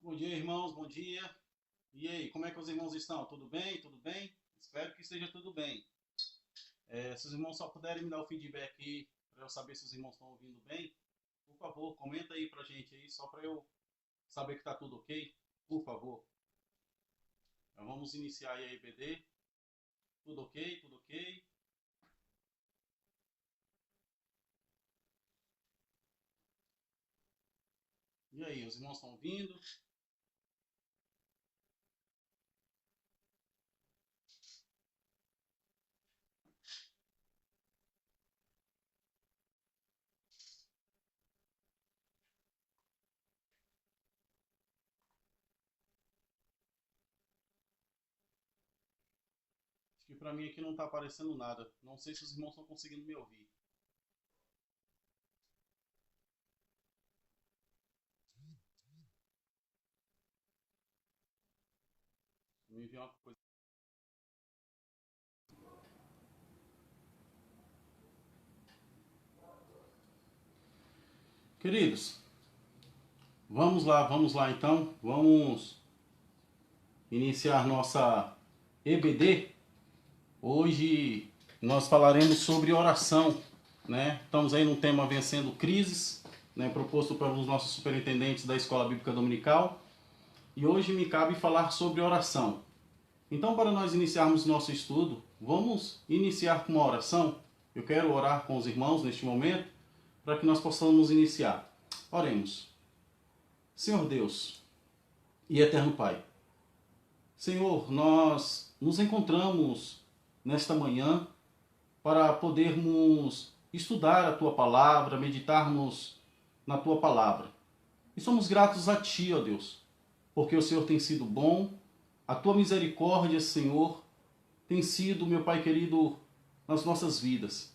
Bom dia, irmãos, bom dia. E aí, como é que os irmãos estão? Tudo bem? Tudo bem? Espero que esteja tudo bem. Se os irmãos só puderem me dar o feedback aí, para eu saber se os irmãos estão ouvindo bem, por favor, comenta aí pra gente aí, só para eu saber que tá tudo ok, por favor. Então, vamos iniciar aí a EBD. Tudo ok? Tudo ok? E aí, os irmãos estão ouvindo? Acho que pra mim aqui não tá aparecendo nada. Não sei se os irmãos estão conseguindo me ouvir. Me enviar uma coisa. Queridos, vamos lá então. Vamos iniciar nossa EBD. Hoje nós falaremos sobre oração, né? Estamos aí no tema Vencendo Crises, né? Proposto pelos nossos superintendentes da Escola Bíblica Dominical. E hoje me cabe falar sobre oração. Então, para nós iniciarmos nosso estudo, vamos iniciar com uma oração. Eu quero orar com os irmãos neste momento, para que nós possamos iniciar. Oremos. Senhor Deus e Eterno Pai, Senhor, nós nos encontramos nesta manhã para podermos estudar a Tua Palavra, meditarmos na Tua Palavra. E somos gratos a Ti, ó Deus, porque o Senhor tem sido bom, a Tua misericórdia, Senhor, tem sido, meu Pai querido, nas nossas vidas.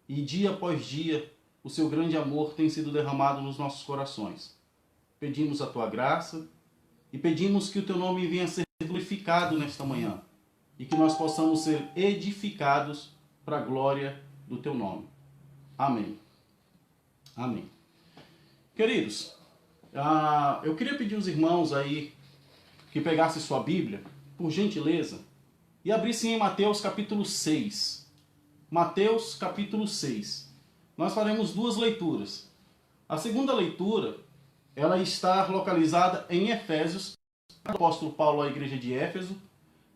E dia após dia, o Seu grande amor tem sido derramado nos nossos corações. Pedimos a Tua graça e pedimos que o Teu nome venha a ser glorificado nesta manhã e que nós possamos ser edificados para a glória do Teu nome. Amém. Amém. Queridos, eu queria pedir aos irmãos aí que pegassem sua Bíblia, por gentileza, e abrissem em Mateus capítulo 6. Mateus capítulo 6. Nós faremos duas leituras. A segunda leitura, ela está localizada em Efésios, do apóstolo Paulo à igreja de Éfeso,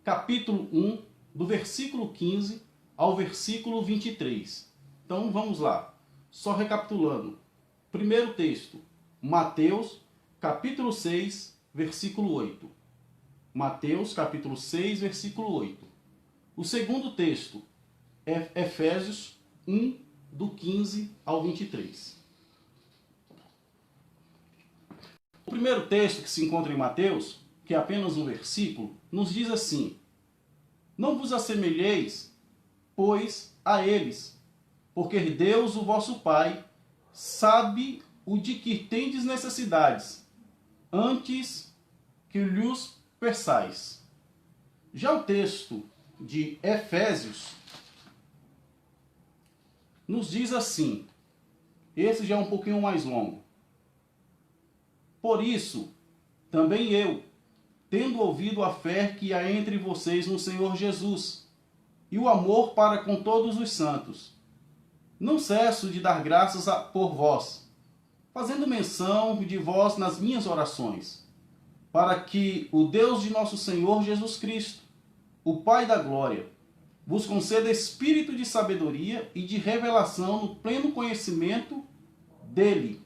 capítulo 1, do versículo 15 ao versículo 23. Então vamos lá. Só recapitulando. Primeiro texto, Mateus, capítulo 6, versículo 8. Mateus, capítulo 6, versículo 8. O segundo texto é Efésios 1, do 15 ao 23. O primeiro texto que se encontra em Mateus, que é apenas um versículo, nos diz assim: Não vos assemelheis, pois, a eles, porque Deus, o vosso Pai, sabe o de que tendes necessidades, antes que lhos peçais. Já o texto de Efésios nos diz assim, esse já é um pouquinho mais longo. Por isso, também eu, tendo ouvido a fé que há entre vocês no Senhor Jesus, e o amor para com todos os santos, não cesso de dar graças por vós, fazendo menção de vós nas minhas orações, para que o Deus de nosso Senhor Jesus Cristo, o Pai da glória, vos conceda espírito de sabedoria e de revelação no pleno conhecimento dele,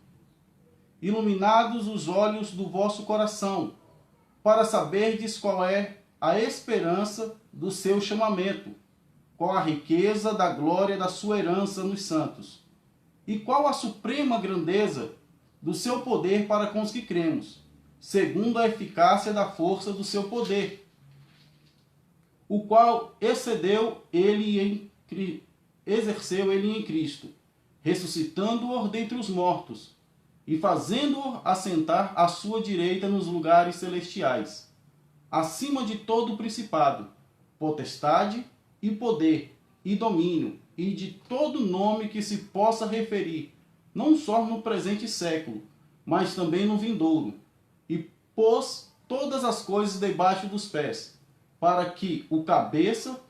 iluminados os olhos do vosso coração, para saberdes qual é a esperança do seu chamamento, qual a riqueza da glória da sua herança nos santos, e qual a suprema grandeza do seu poder para com os que cremos, segundo a eficácia da força do seu poder, o qual exerceu ele em Cristo, ressuscitando-o dentre os mortos, e fazendo-o assentar à sua direita nos lugares celestiais, acima de todo principado, potestade e poder e domínio, e de todo nome que se possa referir, não só no presente século, mas também no vindouro. E pôs todas as coisas debaixo dos pés, para que o cabeça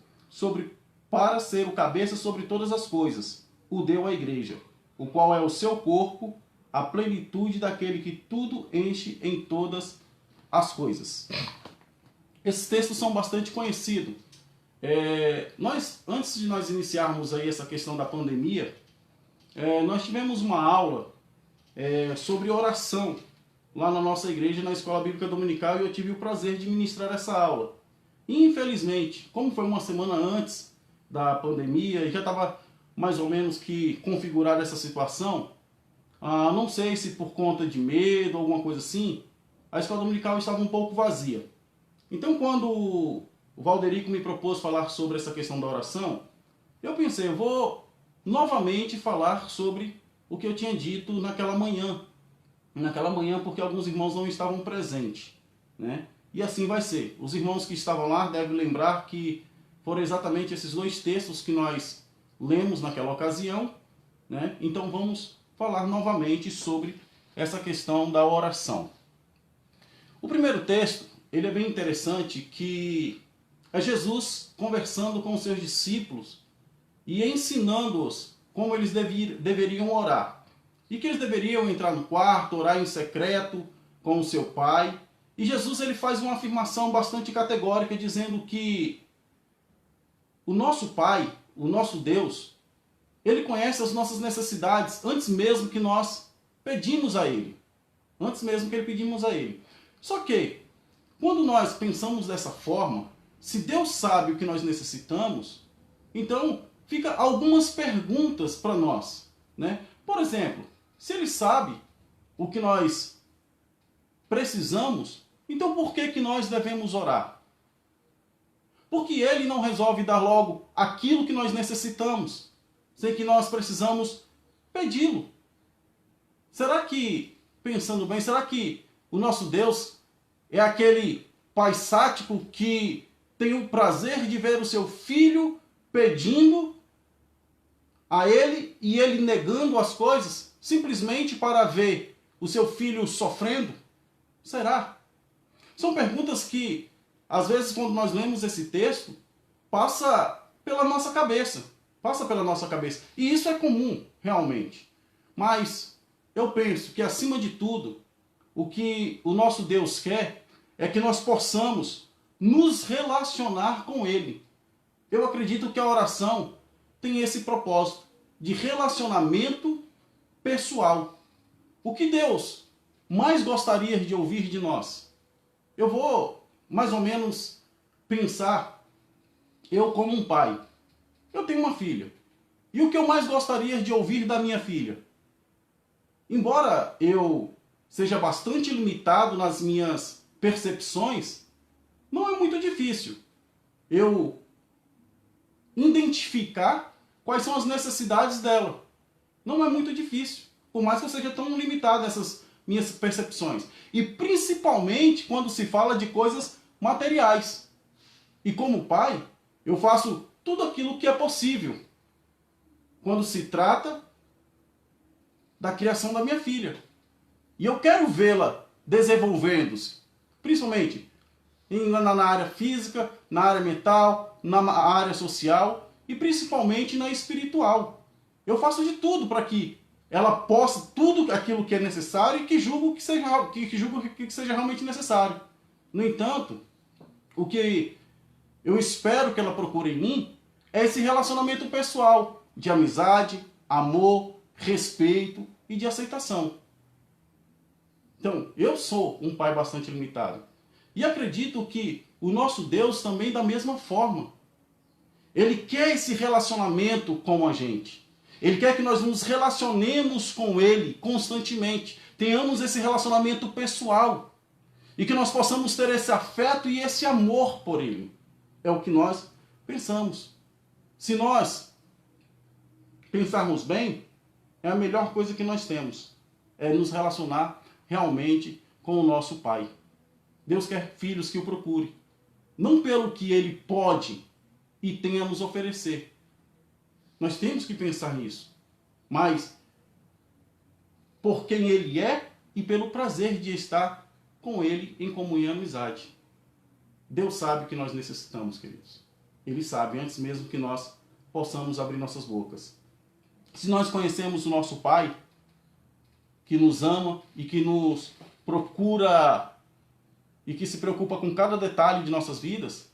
para ser o cabeça sobre todas as coisas, o deu à igreja, o qual é o seu corpo, a plenitude daquele que tudo enche em todas as coisas. Esses textos são bastante conhecidos. Antes de nós iniciarmos aí essa questão da pandemia, nós tivemos uma aula sobre oração lá na nossa igreja, na Escola Bíblica Dominical, e eu tive o prazer de ministrar essa aula. Infelizmente, como foi uma semana antes da pandemia, e já estava mais ou menos que configurada essa situação, não sei se por conta de medo ou alguma coisa assim, a Escola Dominical estava um pouco vazia. Então, quando o Valderico me propôs falar sobre essa questão da oração, eu pensei, eu vou novamente falar sobre o que eu tinha dito naquela manhã, porque alguns irmãos não estavam presentes, né? E assim vai ser. Os irmãos que estavam lá devem lembrar que foram exatamente esses dois textos que nós lemos naquela ocasião, né? Então vamos falar novamente sobre essa questão da oração. O primeiro texto, ele é bem interessante, que é Jesus conversando com os seus discípulos e ensinando-os como eles deveriam orar. E que eles deveriam entrar no quarto, orar em secreto com o seu Pai. E Jesus ele faz uma afirmação bastante categórica, dizendo que o nosso Pai, o nosso Deus, ele conhece as nossas necessidades antes mesmo que nós pedimos a Ele. Antes mesmo que Ele pedimos a Ele. Só que, quando nós pensamos dessa forma, se Deus sabe o que nós necessitamos, então fica algumas perguntas para nós, né? Por exemplo, se Ele sabe o que nós precisamos, então por que nós devemos orar? Porque Ele não resolve dar logo aquilo que nós necessitamos, sem que nós precisamos pedi-lo. Será que, pensando bem, será que o nosso Deus é aquele pai sádico que tem o prazer de ver o seu filho pedindo a ele e ele negando as coisas simplesmente para ver o seu filho sofrendo? Será? São perguntas que, às vezes, quando nós lemos esse texto, passa pela nossa cabeça. E isso é comum, realmente. Mas eu penso que, acima de tudo, o que o nosso Deus quer é que nós possamos nos relacionar com Ele. Eu acredito que a oração tem esse propósito de relacionamento pessoal. O que Deus mais gostaria de ouvir de nós? Eu vou mais ou menos pensar, eu como um pai. Eu tenho uma filha. E o que eu mais gostaria de ouvir da minha filha? Embora eu seja bastante limitado nas minhas percepções, não é muito difícil eu identificar quais são as necessidades dela. Não é muito difícil, por mais que eu seja tão limitado nessas minhas percepções. E principalmente quando se fala de coisas materiais. E como pai, eu faço tudo aquilo que é possível quando se trata da criação da minha filha. E eu quero vê-la desenvolvendo-se, principalmente na área física, na área mental, na área social e principalmente na espiritual. Eu faço de tudo para que ela possa tudo aquilo que é necessário e que julgo que seja realmente necessário. No entanto, o que eu espero que ela procure em mim é esse relacionamento pessoal de amizade, amor, respeito e de aceitação. Então, eu sou um pai bastante limitado. E acredito que o nosso Deus também da mesma forma. Ele quer esse relacionamento com a gente. Ele quer que nós nos relacionemos com Ele constantemente. Tenhamos esse relacionamento pessoal. E que nós possamos ter esse afeto e esse amor por Ele. É o que nós pensamos. Se nós pensarmos bem, é a melhor coisa que nós temos. É nos relacionar realmente com o nosso Pai. Deus quer filhos que o procurem. Não pelo que Ele pode e tem a nos oferecer. Nós temos que pensar nisso. Mas por quem Ele é e pelo prazer de estar com Ele em comunhão e amizade. Deus sabe o que nós necessitamos, queridos. Ele sabe antes mesmo que nós possamos abrir nossas bocas. Se nós conhecemos o nosso Pai, que nos ama e que nos procura e que se preocupa com cada detalhe de nossas vidas,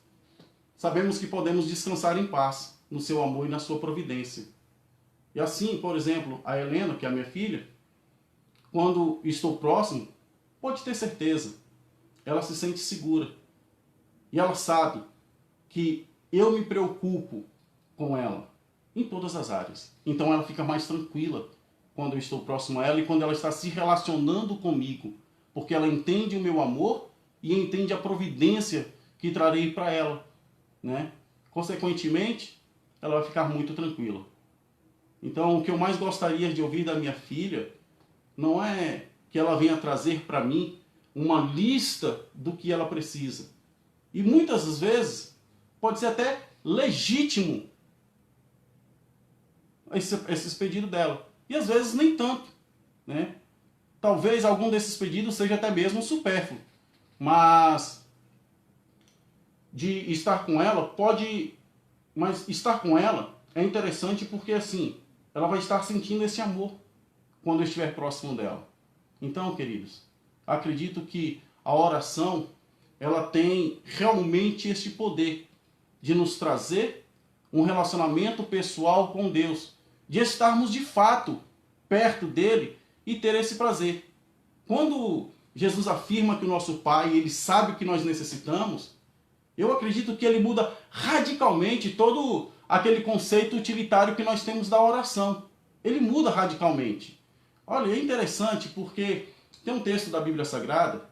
sabemos que podemos descansar em paz no seu amor e na sua providência. E assim, por exemplo, a Helena, que é a minha filha, quando estou próximo, pode ter certeza, ela se sente segura. E ela sabe que eu me preocupo com ela em todas as áreas. Então ela fica mais tranquila quando eu estou próximo a ela e quando ela está se relacionando comigo, porque ela entende o meu amor e entende a providência que trarei para ela, né? Consequentemente, ela vai ficar muito tranquila. Então, o que eu mais gostaria de ouvir da minha filha não é que ela venha trazer para mim uma lista do que ela precisa. E muitas das vezes pode ser até legítimo esses pedidos dela. E às vezes nem tanto, né? Talvez algum desses pedidos seja até mesmo supérfluo. Mas de estar com ela mas estar com ela é interessante porque assim, ela vai estar sentindo esse amor quando eu estiver próximo dela. Então, queridos, acredito que a oração, ela tem realmente esse poder de nos trazer um relacionamento pessoal com Deus, de estarmos de fato perto dele e ter esse prazer. Quando Jesus afirma que o nosso Pai, ele sabe o que nós necessitamos, eu acredito que ele muda radicalmente todo aquele conceito utilitário que nós temos da oração. Ele muda radicalmente. Olha, é interessante porque tem um texto da Bíblia Sagrada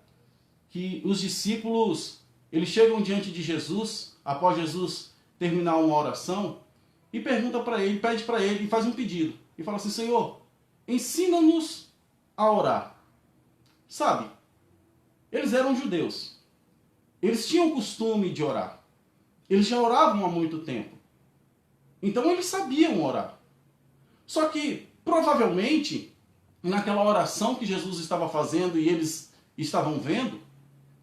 que os discípulos, eles chegam diante de Jesus, após Jesus terminar uma oração, e pergunta para ele, pede para ele, e faz um pedido. E fala assim: Senhor, ensina-nos a orar. Sabe, eles eram judeus. Eles tinham o costume de orar. Eles já oravam há muito tempo. Então eles sabiam orar. Só que, provavelmente, naquela oração que Jesus estava fazendo e eles estavam vendo,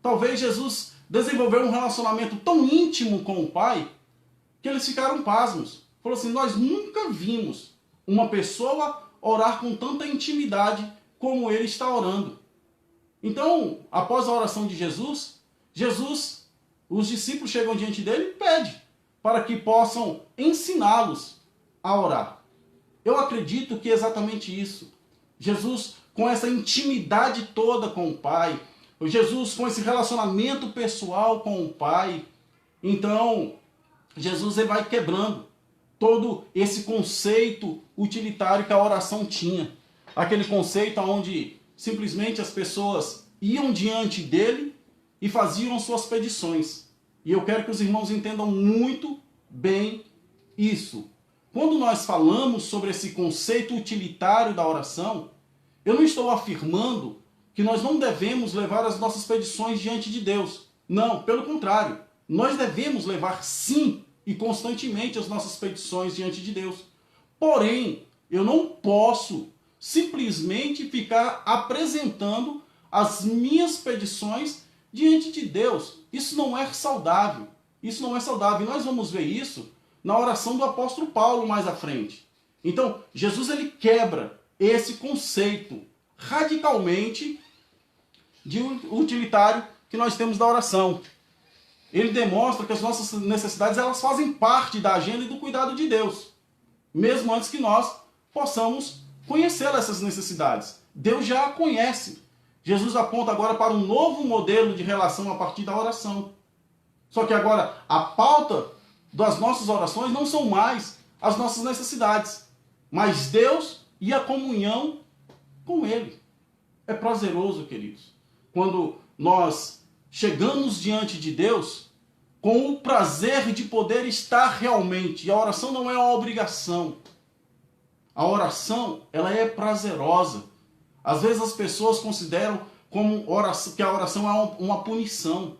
talvez Jesus desenvolveu um relacionamento tão íntimo com o Pai que eles ficaram pasmos. Falou assim: nós nunca vimos uma pessoa orar com tanta intimidade como ele está orando. Então, após a oração de Jesus, os discípulos chegam diante dele e pedem para que possam ensiná-los a orar. Eu acredito que é exatamente isso. Jesus, com essa intimidade toda com o Pai, Jesus com esse relacionamento pessoal com o Pai, então Jesus ele vai quebrando todo esse conceito utilitário que a oração tinha. Aquele conceito onde simplesmente as pessoas iam diante dele e faziam suas petições. E eu quero que os irmãos entendam muito bem isso. Quando nós falamos sobre esse conceito utilitário da oração, eu não estou afirmando que nós não devemos levar as nossas petições diante de Deus. Não, pelo contrário. Nós devemos levar sim e constantemente as nossas petições diante de Deus. Porém, eu não posso simplesmente ficar apresentando as minhas petições diante de Deus. Isso não é saudável. Isso não é saudável. E nós vamos ver isso na oração do apóstolo Paulo mais à frente. Então, Jesus ele quebra esse conceito radicalmente de utilitário que nós temos da oração. Ele demonstra que as nossas necessidades elas fazem parte da agenda e do cuidado de Deus, mesmo antes que nós possamos conhecer essas necessidades. Deus já a conhece. Jesus aponta agora para um novo modelo de relação a partir da oração. Só que agora a pauta das nossas orações não são mais as nossas necessidades, mas Deus e a comunhão com Ele. É prazeroso, queridos, quando nós chegamos diante de Deus com o prazer de poder estar realmente. E a oração não é uma obrigação. A oração, ela é prazerosa. Às vezes as pessoas consideram que a oração é uma punição.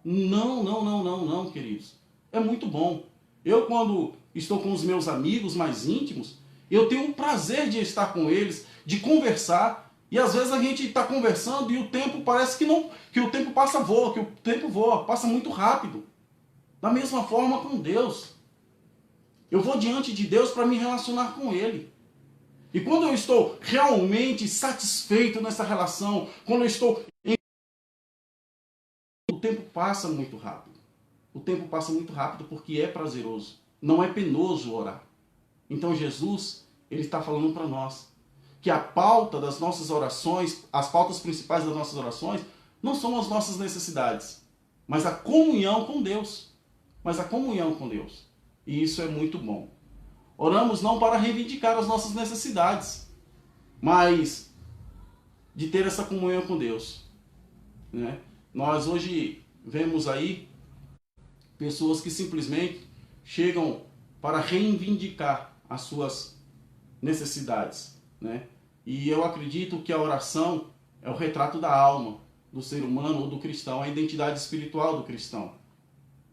Não, queridos. É muito bom. Eu, quando estou com os meus amigos mais íntimos, eu tenho o prazer de estar com eles, de conversar E às vezes a gente está conversando e o tempo parece que não, que o tempo voa, que o tempo voa, passa muito rápido. Da mesma forma com Deus. Eu vou diante de Deus para me relacionar com Ele. E quando eu estou realmente satisfeito nessa relação, quando eu estou... O tempo passa muito rápido. O tempo passa muito rápido porque é prazeroso. Não é penoso orar. Então Jesus, ele está falando para nós que a pauta das nossas orações, as pautas principais das nossas orações, não são as nossas necessidades, mas a comunhão com Deus. Mas a comunhão com Deus. E isso é muito bom. Oramos não para reivindicar as nossas necessidades, mas de ter essa comunhão com Deus. Né? Nós hoje vemos aí pessoas que simplesmente chegam para reivindicar as suas necessidades. Né? E eu acredito que a oração é o retrato da alma do ser humano ou do cristão, a identidade espiritual do cristão.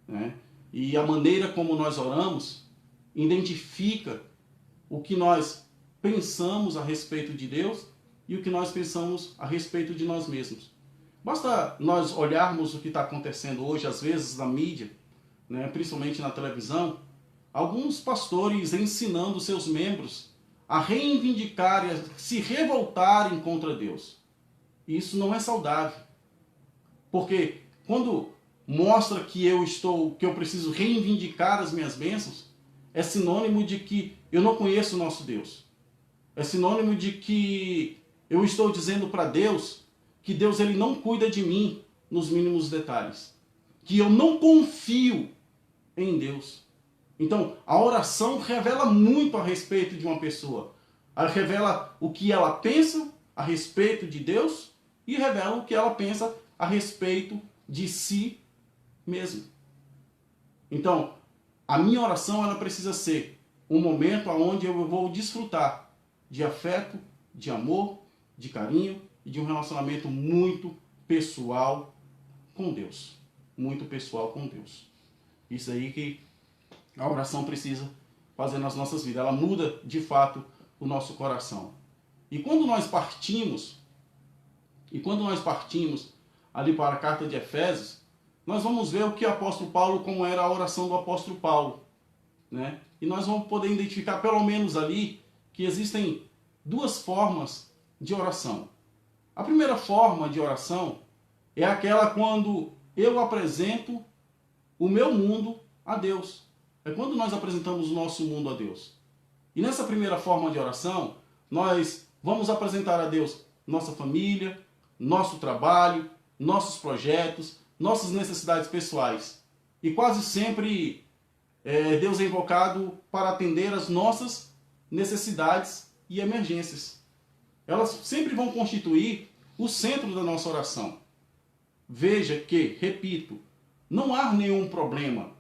Né? E a maneira como nós oramos identifica o que nós pensamos a respeito de Deus e o que nós pensamos a respeito de nós mesmos. Basta nós olharmos o que está acontecendo hoje, às vezes, na mídia, né, principalmente na televisão, alguns pastores ensinando seus membros a reivindicarem, a se revoltarem contra Deus. E isso não é saudável. Porque quando mostra que eu preciso reivindicar as minhas bênçãos, é sinônimo de que eu não conheço o nosso Deus. É sinônimo de que eu estou dizendo para Deus que Deus ele não cuida de mim nos mínimos detalhes. Que eu não confio em Deus. Então, a oração revela muito a respeito de uma pessoa. Ela revela o que ela pensa a respeito de Deus e revela o que ela pensa a respeito de si mesmo. Então, a minha oração ela precisa ser um momento onde eu vou desfrutar de afeto, de amor, de carinho e de um relacionamento muito pessoal com Deus. Muito pessoal com Deus. Isso aí que a oração precisa fazer nas nossas vidas. Ela muda, de fato, o nosso coração. E quando nós partimos ali para a carta de Efésios, nós vamos ver o que o apóstolo Paulo, como era a oração do apóstolo Paulo. Né? E nós vamos poder identificar, pelo menos ali, que existem duas formas de oração. A primeira forma de oração é aquela quando eu apresento o meu mundo a Deus. É quando nós apresentamos o nosso mundo a Deus. E nessa primeira forma de oração, nós vamos apresentar a Deus nossa família, nosso trabalho, nossos projetos, nossas necessidades pessoais. E quase sempre Deus é invocado para atender às nossas necessidades e emergências. Elas sempre vão constituir o centro da nossa oração. Veja que, repito, não há nenhum problema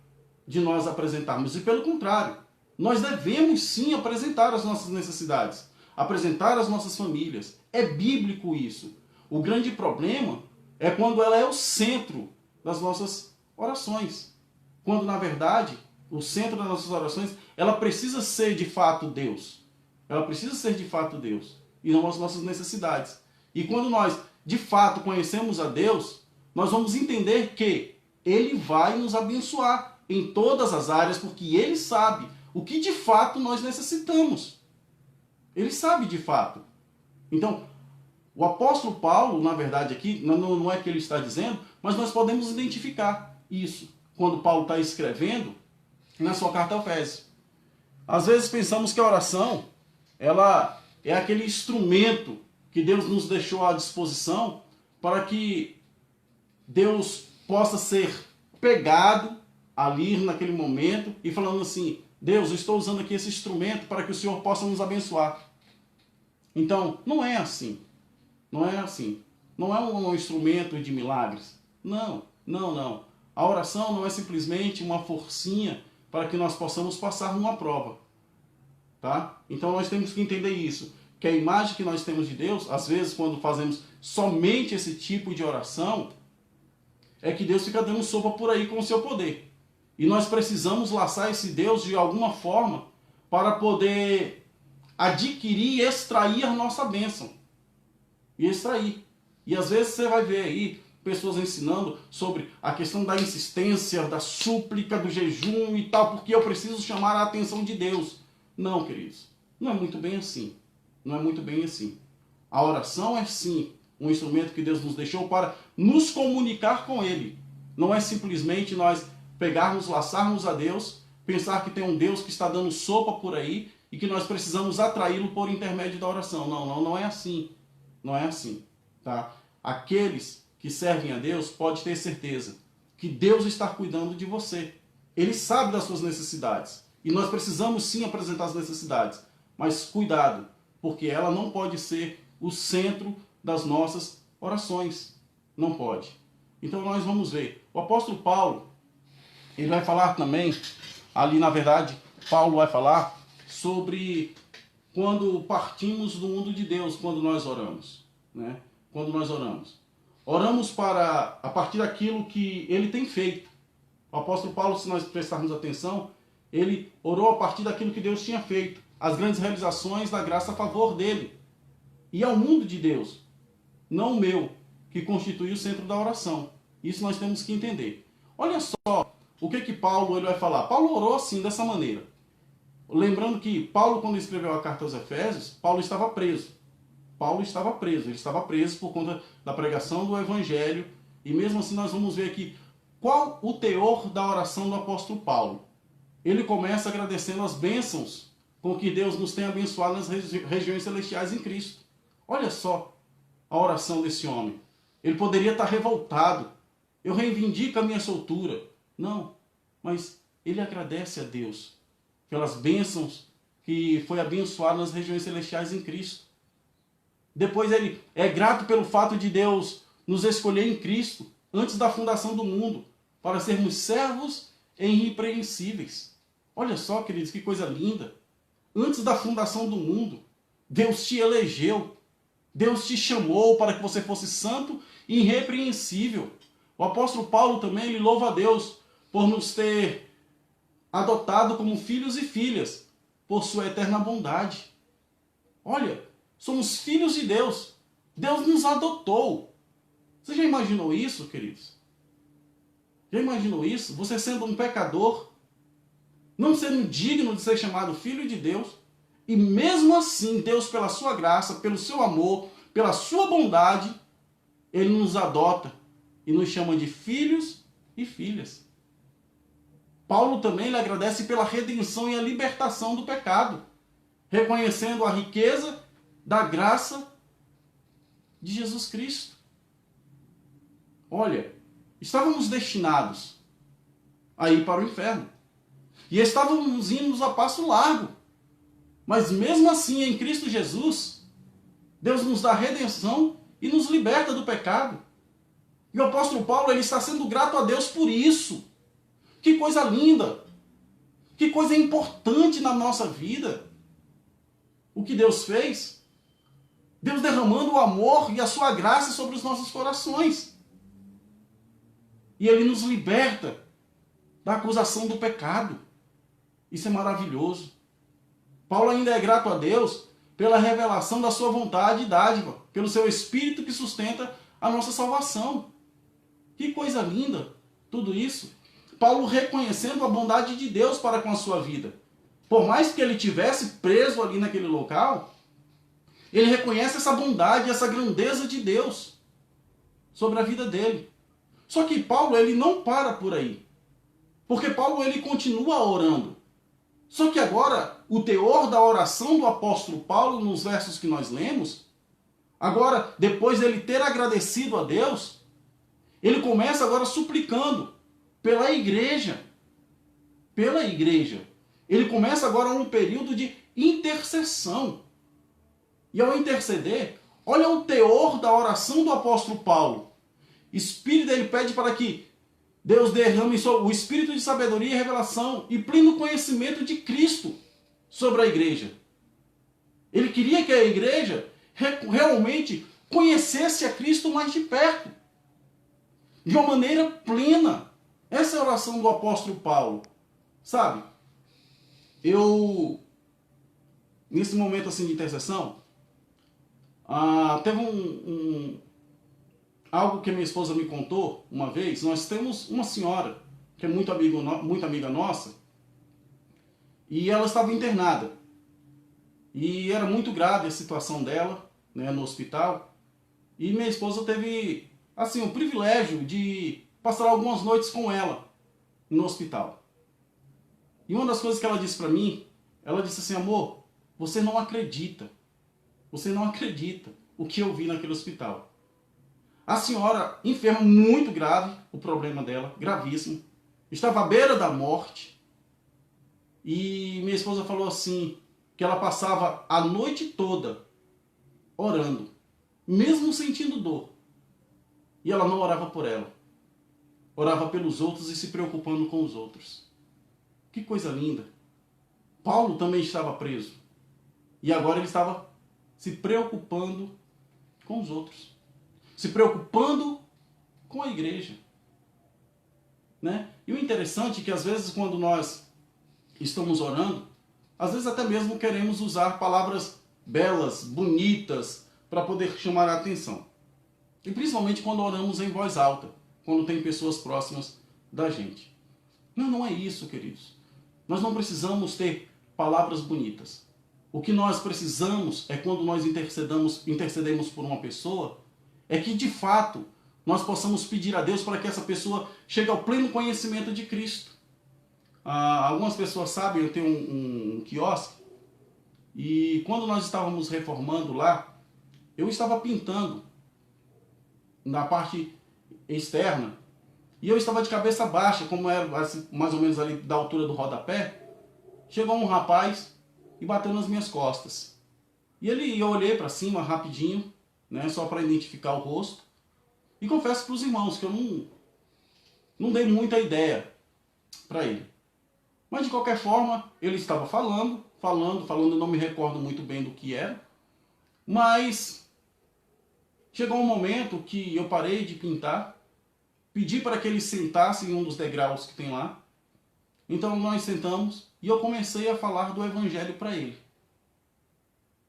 de nós apresentarmos. E pelo contrário, nós devemos sim apresentar as nossas necessidades, apresentar as nossas famílias. É bíblico isso. O grande problema é quando ela é o centro das nossas orações. Quando, na verdade, o centro das nossas orações, ela precisa ser de fato Deus. Ela precisa ser de fato Deus. E não as nossas necessidades. E quando nós, de fato, conhecemos a Deus, nós vamos entender que Ele vai nos abençoar em todas as áreas, porque Ele sabe o que de fato nós necessitamos. Ele sabe de fato. Então, o apóstolo Paulo, na verdade aqui, não é que ele está dizendo, mas nós podemos identificar isso quando Paulo está escrevendo na sua carta aos Efésios. Às vezes pensamos que a oração ela é aquele instrumento que Deus nos deixou à disposição para que Deus possa ser pegado ali naquele momento e falando assim, Deus, eu estou usando aqui esse instrumento para que o Senhor possa nos abençoar. Então, não é assim. Não é assim. Não é um instrumento de milagres. Não. A oração não é simplesmente uma forcinha para que nós possamos passar numa prova. Tá? Então nós temos que entender isso. Que a imagem que nós temos de Deus, às vezes quando fazemos somente esse tipo de oração, é que Deus fica dando sopa por aí com o seu poder. E nós precisamos laçar esse Deus de alguma forma para poder adquirir e extrair a nossa bênção. e extrair. E às vezes você vai ver aí pessoas ensinando sobre a questão da insistência, da súplica, do jejum e tal, porque eu preciso chamar a atenção de Deus. Não, queridos, não é muito bem assim. Não é muito bem assim. A oração é sim um instrumento que Deus nos deixou para nos comunicar com Ele. Não é simplesmente nós pegarmos, laçarmos a Deus, pensar que tem um Deus que está dando sopa por aí e que nós precisamos atraí-lo por intermédio da oração. Não é assim. Não é assim, tá? Aqueles que servem a Deus, pode ter certeza que Deus está cuidando de você. Ele sabe das suas necessidades. E nós precisamos sim apresentar as necessidades. Mas cuidado, porque ela não pode ser o centro das nossas orações. Não pode. Então nós vamos ver. O apóstolo Paulo, ele vai falar também, ali na verdade, Paulo vai falar sobre quando partimos do mundo de Deus, quando nós oramos, né? Quando nós oramos. Oramos a partir daquilo que ele tem feito. O apóstolo Paulo, se nós prestarmos atenção, ele orou a partir daquilo que Deus tinha feito. As grandes realizações da graça a favor dele. E ao mundo de Deus, não o meu, que constitui o centro da oração. Isso nós temos que entender. Olha só o que Paulo ele vai falar. Paulo orou assim, dessa maneira. Lembrando que Paulo, quando escreveu a carta aos Efésios, Paulo estava preso. Ele estava preso por conta da pregação do Evangelho, e mesmo assim nós vamos ver aqui qual o teor da oração do apóstolo Paulo. Ele começa agradecendo as bênçãos com que Deus nos tem abençoado nas regiões celestiais em Cristo. Olha só a oração desse homem. Ele poderia estar revoltado. Eu reivindico a minha soltura. Não, mas ele agradece a Deus pelas bênçãos que foi abençoado nas regiões celestiais em Cristo. Depois ele é grato pelo fato de Deus nos escolher em Cristo, antes da fundação do mundo, para sermos servos e irrepreensíveis. Olha só, queridos, que coisa linda. Antes da fundação do mundo, Deus te elegeu. Deus te chamou para que você fosse santo e irrepreensível. O apóstolo Paulo também ele louva a Deus por nos ter adotado como filhos e filhas, por sua eterna bondade. Olha, somos filhos de Deus. Deus nos adotou. Você já imaginou isso, queridos? Já imaginou isso? Você sendo um pecador, não sendo digno de ser chamado filho de Deus, e mesmo assim, Deus, pela sua graça, pelo seu amor, pela sua bondade, Ele nos adota e nos chama de filhos e filhas. Paulo também lhe agradece pela redenção e a libertação do pecado, reconhecendo a riqueza da graça de Jesus Cristo. Olha, estávamos destinados a ir para o inferno. E estávamos indo a passo largo. Mas mesmo assim, em Cristo Jesus, Deus nos dá redenção e nos liberta do pecado. E o apóstolo Paulo ele está sendo grato a Deus por isso. Que coisa linda! Que coisa importante na nossa vida. O que Deus fez? Deus derramando o amor e a sua graça sobre os nossos corações. E Ele nos liberta da acusação do pecado. Isso é maravilhoso. Paulo ainda é grato a Deus pela revelação da sua vontade e dádiva, pelo seu Espírito que sustenta a nossa salvação. Que coisa linda tudo isso. Paulo reconhecendo a bondade de Deus para com a sua vida. Por mais que ele tivesse preso ali naquele local, ele reconhece essa bondade, essa grandeza de Deus sobre a vida dele. Só que Paulo ele não para por aí. Porque Paulo ele continua orando. Só que agora, o teor da oração do apóstolo Paulo, nos versos que nós lemos, agora, depois dele ter agradecido a Deus, ele começa agora suplicando pela igreja. Pela igreja. Ele começa agora um período de intercessão. E ao interceder, olha o teor da oração do apóstolo Paulo. Espírito, ele pede para que Deus derrame o espírito de sabedoria e revelação e pleno conhecimento de Cristo sobre a igreja. Ele queria que a igreja realmente conhecesse a Cristo mais de perto, de uma maneira plena. Essa é a oração do apóstolo Paulo. Sabe, eu, nesse momento assim de intercessão, Teve algo que minha esposa me contou uma vez. Nós temos uma senhora que é muito amiga nossa, e ela estava internada. E era muito grave a situação dela, né, no hospital. E minha esposa teve, assim, o privilégio de passar algumas noites com ela no hospital. E uma das coisas que ela disse para mim, ela disse assim: amor, você não acredita o que eu vi naquele hospital. A senhora, enferma muito grave, o problema dela, gravíssimo, estava à beira da morte. E minha esposa falou assim, que ela passava a noite toda orando, mesmo sentindo dor. E ela não orava por ela. Orava pelos outros e se preocupando com os outros. Que coisa linda. Paulo também estava preso. E agora ele estava se preocupando com os outros. Se preocupando com a igreja. Né? E o interessante é que às vezes quando nós estamos orando, às vezes até mesmo queremos usar palavras belas, bonitas, para poder chamar a atenção. E principalmente quando oramos em voz alta, quando tem pessoas próximas da gente. Não é isso, queridos. Nós não precisamos ter palavras bonitas. O que nós precisamos é, quando nós intercedemos por uma pessoa, é que de fato nós possamos pedir a Deus para que essa pessoa chegue ao pleno conhecimento de Cristo. Algumas pessoas sabem, eu tenho um quiosque, e quando nós estávamos reformando lá, eu estava pintando na parte externa, e eu estava de cabeça baixa, como era mais ou menos ali da altura do rodapé. Chegou um rapaz e bateu nas minhas costas. E eu olhei para cima rapidinho, né, só para identificar o rosto. E confesso para os irmãos que eu não dei muita ideia para ele. Mas de qualquer forma, ele estava falando, eu não me recordo muito bem do que era. Mas chegou um momento que eu parei de pintar, pedi para que ele sentasse em um dos degraus que tem lá. Então nós sentamos e eu comecei a falar do evangelho para ele.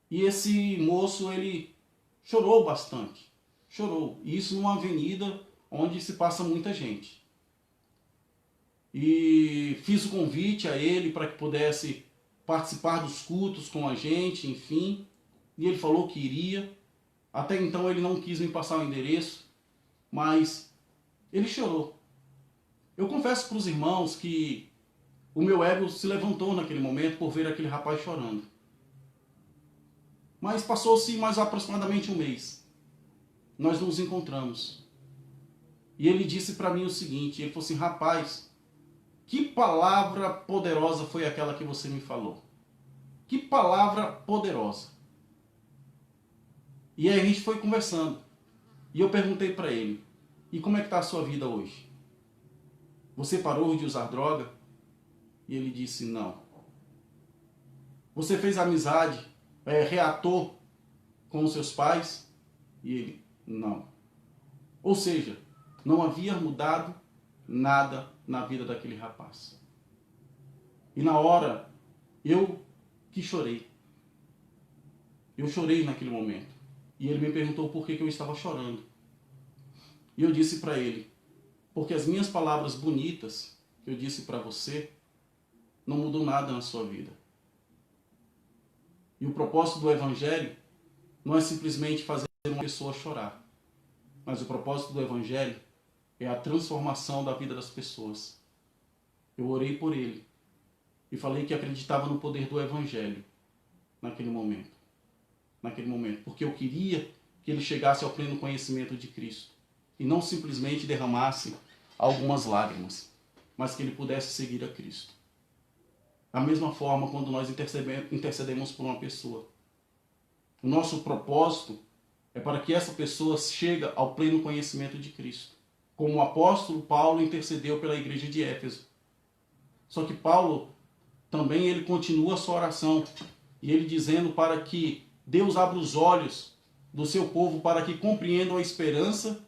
E esse moço, ele chorou bastante. Chorou. E isso numa avenida onde se passa muita gente. E fiz o convite a ele para que pudesse participar dos cultos com a gente, enfim. E ele falou que iria. Até então ele não quis me passar o endereço, mas ele chorou. Eu confesso para os irmãos que o meu ego se levantou naquele momento por ver aquele rapaz chorando. Mas passou-se mais aproximadamente um mês. Nós nos encontramos. E ele disse para mim o seguinte, ele falou assim: rapaz, que palavra poderosa foi aquela que você me falou. Que palavra poderosa. E aí a gente foi conversando. E eu perguntei para ele: e como é que está a sua vida hoje? Você parou de usar droga? E ele disse: não. Você fez amizade, reatou com os seus pais? E ele: não. Ou seja, não havia mudado nada na vida daquele rapaz. E na hora, eu que chorei. Eu chorei naquele momento. E ele me perguntou por que eu estava chorando. E eu disse para ele: porque as minhas palavras bonitas que eu disse para você não mudou nada na sua vida. E o propósito do Evangelho não é simplesmente fazer uma pessoa chorar. Mas o propósito do Evangelho é a transformação da vida das pessoas. Eu orei por ele e falei que acreditava no poder do Evangelho naquele momento. Porque eu queria que ele chegasse ao pleno conhecimento de Cristo e não simplesmente derramasse algumas lágrimas, mas que ele pudesse seguir a Cristo. Da mesma forma, quando nós intercedemos por uma pessoa, o nosso propósito é para que essa pessoa chegue ao pleno conhecimento de Cristo, como o apóstolo Paulo intercedeu pela igreja de Éfeso. Só que Paulo também ele continua a sua oração, e ele dizendo para que Deus abra os olhos do seu povo para que compreendam a esperança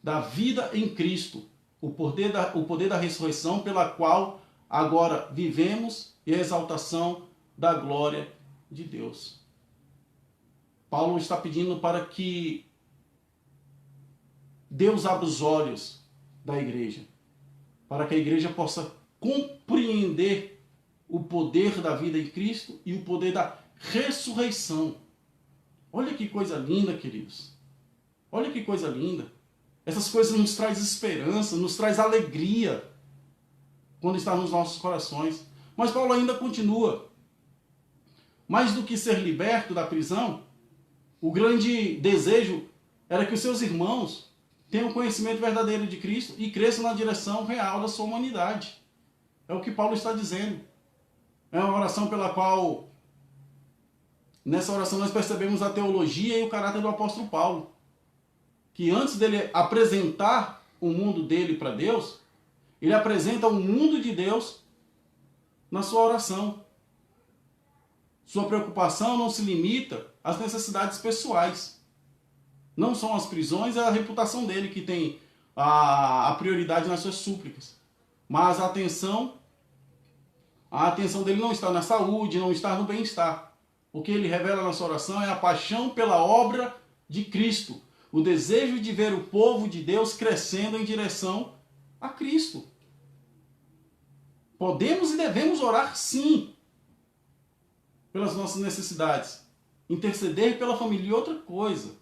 da vida em Cristo, o poder da ressurreição pela qual agora vivemos e a exaltação da glória de Deus. Paulo está pedindo para que Deus abra os olhos da igreja, para que a igreja possa compreender o poder da vida em Cristo e o poder da ressurreição. Olha que coisa linda, queridos. Olha que coisa linda. Essas coisas nos traz esperança, nos traz alegria quando está nos nossos corações. Mas Paulo ainda continua. Mais do que ser liberto da prisão, o grande desejo era que os seus irmãos tenham conhecimento verdadeiro de Cristo e cresçam na direção real da sua humanidade. É o que Paulo está dizendo. É uma oração pela qual, nessa oração, nós percebemos a teologia e o caráter do apóstolo Paulo. Que antes dele apresentar o mundo dele para Deus, ele apresenta o mundo de Deus na sua oração. Sua preocupação não se limita às necessidades pessoais. Não são as prisões, é a reputação dele que tem a prioridade nas suas súplicas. Mas a atenção dele não está na saúde, não está no bem-estar. O que ele revela na sua oração é a paixão pela obra de Cristo. O desejo de ver o povo de Deus crescendo em direção a Cristo. Podemos e devemos orar sim pelas nossas necessidades. Interceder pela família. E outra coisa,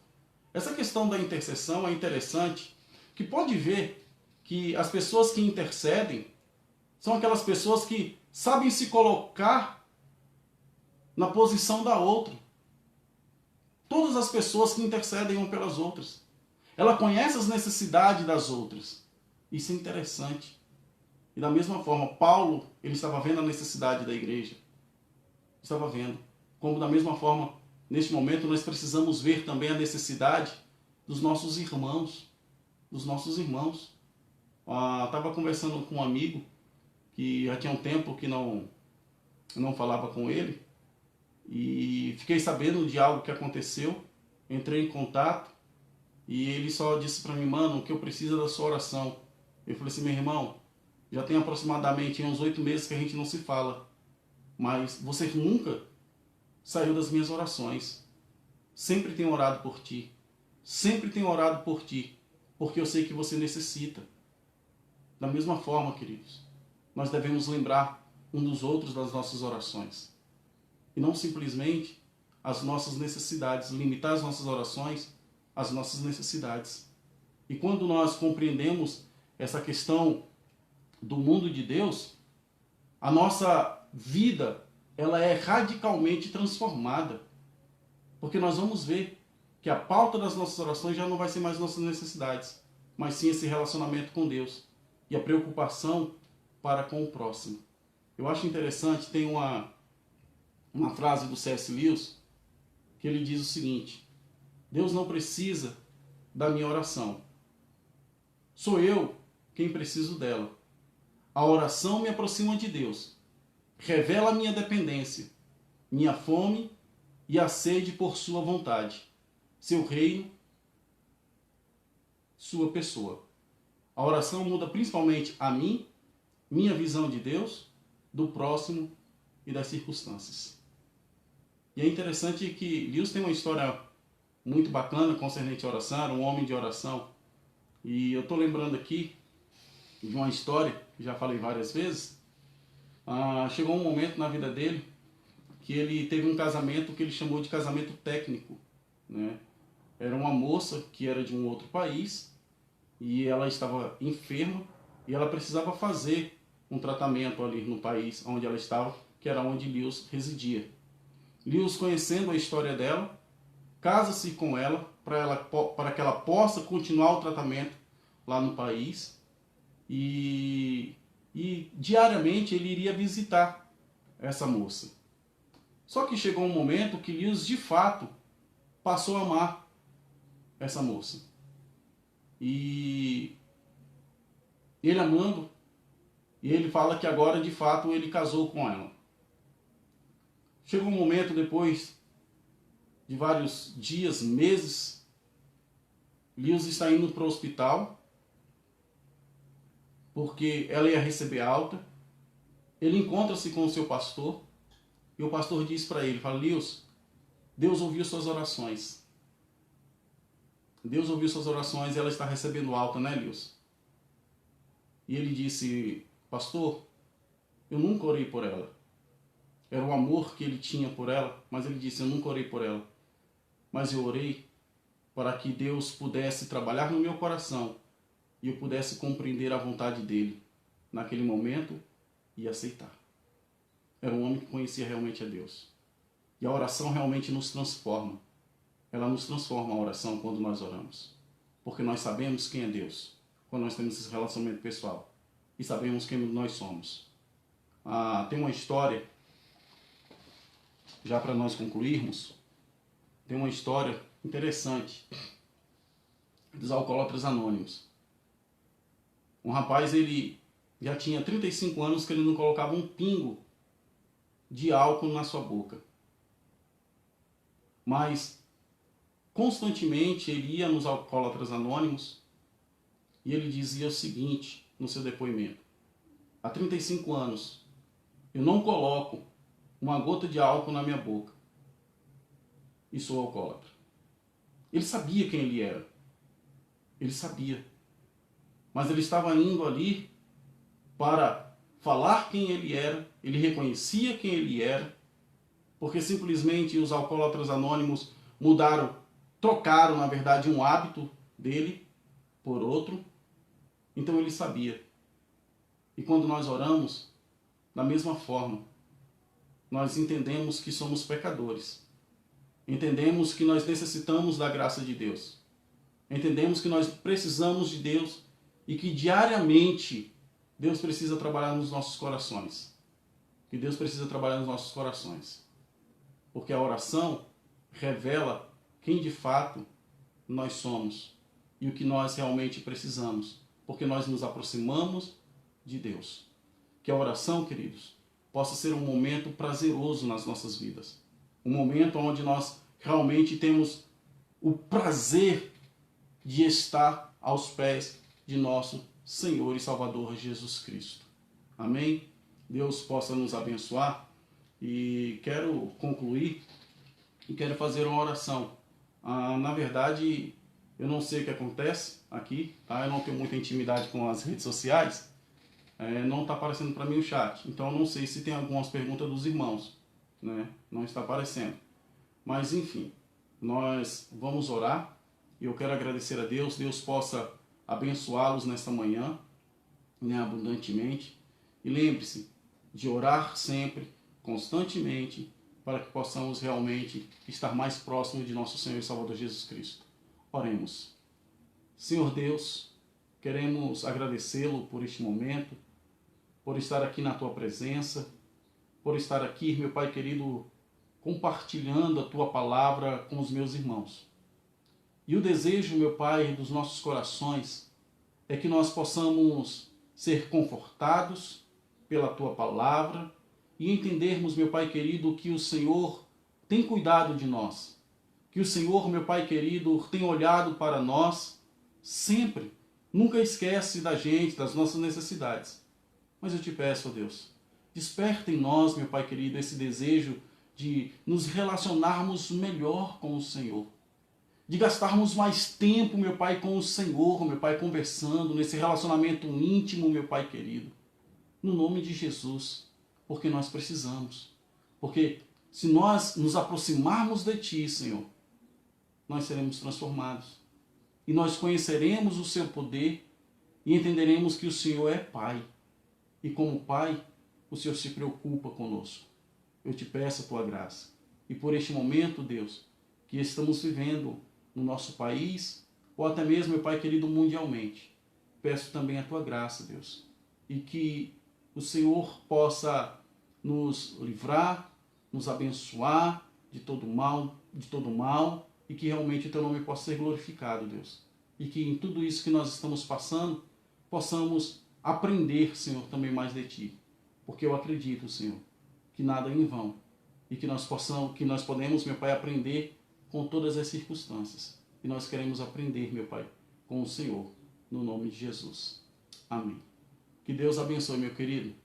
essa questão da intercessão é interessante, que pode ver que as pessoas que intercedem são aquelas pessoas que sabem se colocar na posição da outra. Todas as pessoas que intercedem uma pelas outras. Ela conhece as necessidades das outras. Isso é interessante. E da mesma forma, Paulo, ele estava vendo a necessidade da igreja. Estava vendo. Como da mesma forma, neste momento, nós precisamos ver também a necessidade dos nossos irmãos. Dos nossos irmãos. Estava conversando com um amigo que já tinha um tempo que não falava com ele. E fiquei sabendo de algo que aconteceu. Entrei em contato. E ele só disse para mim, mano, que eu preciso da sua oração. Eu falei assim, meu irmão, já tem aproximadamente uns 8 meses que a gente não se fala. Mas você nunca saiu das minhas orações. Sempre tenho orado por ti. Sempre tenho orado por ti. Porque eu sei que você necessita. Da mesma forma, queridos, nós devemos lembrar um dos outros das nossas orações. E não simplesmente as nossas necessidades. Limitar as nossas orações às nossas necessidades. E quando nós compreendemos essa questão do mundo de Deus, a nossa vida ela é radicalmente transformada. Porque nós vamos ver que a pauta das nossas orações já não vai ser mais nossas necessidades, mas sim esse relacionamento com Deus e a preocupação para com o próximo. Eu acho interessante, tem uma frase do C.S. Lewis que ele diz o seguinte: Deus não precisa da minha oração. Sou eu quem preciso dela. A oração me aproxima de Deus. Revela a minha dependência, minha fome e a sede por sua vontade, seu reino, sua pessoa. A oração muda principalmente a mim, minha visão de Deus, do próximo e das circunstâncias. E é interessante que Lewis tem uma história muito bacana concernente à oração, era um homem de oração. E eu estou lembrando aqui de uma história, que já falei várias vezes. Chegou um momento na vida dele que ele teve um casamento que ele chamou de casamento técnico, né? Era uma moça que era de um outro país e ela estava enferma e ela precisava fazer um tratamento ali no país onde ela estava, que era onde Lewis residia. Lewis, conhecendo a história dela, casa-se com ela para que ela possa continuar o tratamento lá no país e diariamente ele iria visitar essa moça. Só que chegou um momento que Lewis de fato passou a amar essa moça. E ele amando, e ele fala que agora de fato ele casou com ela. Chegou um momento depois de vários dias, meses, Lewis está indo para o hospital, porque ela ia receber alta. Ele encontra-se com o seu pastor, e o pastor diz para ele, fala, Lewis, Deus ouviu suas orações. Deus ouviu suas orações e ela está recebendo alta, né, Lils? E ele disse, pastor, eu nunca orei por ela. Era o amor que ele tinha por ela, mas ele disse, eu nunca orei por ela. Mas eu orei para que Deus pudesse trabalhar no meu coração e eu pudesse compreender a vontade dele naquele momento e aceitar. Era um homem que conhecia realmente a Deus. E a oração realmente nos transforma. Ela nos transforma a oração quando nós oramos. Porque nós sabemos quem é Deus, quando nós temos esse relacionamento pessoal. E sabemos quem nós somos. Tem uma história, já para nós concluirmos, tem uma história interessante dos Alcoólatras Anônimos. Um rapaz, ele já tinha 35 anos que ele não colocava um pingo de álcool na sua boca. Mas constantemente ele ia nos Alcoólatras Anônimos e ele dizia o seguinte no seu depoimento: há 35 anos eu não coloco uma gota de álcool na minha boca e sou alcoólatra. Ele sabia quem ele era. Ele sabia. Mas ele estava indo ali para falar quem ele era. Ele reconhecia quem ele era. Porque simplesmente os Alcoólatras Anônimos trocaram, na verdade, um hábito dele por outro. Então ele sabia. E quando nós oramos, da mesma forma, nós entendemos que somos pecadores. Entendemos que nós necessitamos da graça de Deus. Entendemos que nós precisamos de Deus e que diariamente Deus precisa trabalhar nos nossos corações. Que Deus precisa trabalhar nos nossos corações. Porque a oração revela quem de fato nós somos e o que nós realmente precisamos. Porque nós nos aproximamos de Deus. Que a oração, queridos, possa ser um momento prazeroso nas nossas vidas. Um momento onde nós realmente temos o prazer de estar aos pés de nosso Senhor e Salvador Jesus Cristo. Amém? Deus possa nos abençoar e quero concluir e quero fazer uma oração. Na verdade, eu não sei o que acontece aqui, tá? Eu não tenho muita intimidade com as redes sociais, não está aparecendo para mim o chat, então eu não sei se tem algumas perguntas dos irmãos, né? Não está aparecendo. Mas enfim, nós vamos orar. E eu quero agradecer a Deus. Deus possa abençoá-los nesta manhã, né, abundantemente. E lembre-se de orar sempre, constantemente, para que possamos realmente estar mais próximos de nosso Senhor e Salvador Jesus Cristo. Oremos. Senhor Deus, queremos agradecê-lo por este momento, por estar aqui na Tua presença, por estar aqui, meu Pai querido, compartilhando a Tua palavra com os meus irmãos. E o desejo, meu Pai, dos nossos corações é que nós possamos ser confortados pela Tua palavra e entendermos, meu Pai querido, que o Senhor tem cuidado de nós. Que o Senhor, meu Pai querido, tem olhado para nós sempre. Nunca esquece da gente, das nossas necessidades. Mas eu te peço, ó Deus, desperta em nós, meu Pai querido, esse desejo de nos relacionarmos melhor com o Senhor. De gastarmos mais tempo, meu Pai, com o Senhor, meu Pai, conversando nesse relacionamento íntimo, meu Pai querido. No nome de Jesus, porque nós precisamos. Porque se nós nos aproximarmos de Ti, Senhor, nós seremos transformados. E nós conheceremos o Seu poder e entenderemos que o Senhor é Pai. E como Pai, o Senhor se preocupa conosco. Eu te peço a Tua graça. E por este momento, Deus, que estamos vivendo no nosso país, ou até mesmo, meu Pai querido, mundialmente. Peço também a Tua graça, Deus, e que o Senhor possa nos livrar, nos abençoar de todo mal, e que realmente o Teu nome possa ser glorificado, Deus. E que em tudo isso que nós estamos passando, possamos aprender, Senhor, também mais de Ti. Porque eu acredito, Senhor, que nada é em vão, e que nós podemos, meu Pai, aprender com todas as circunstâncias. E nós queremos aprender, meu Pai, com o Senhor, no nome de Jesus. Amém. Que Deus abençoe, meu querido.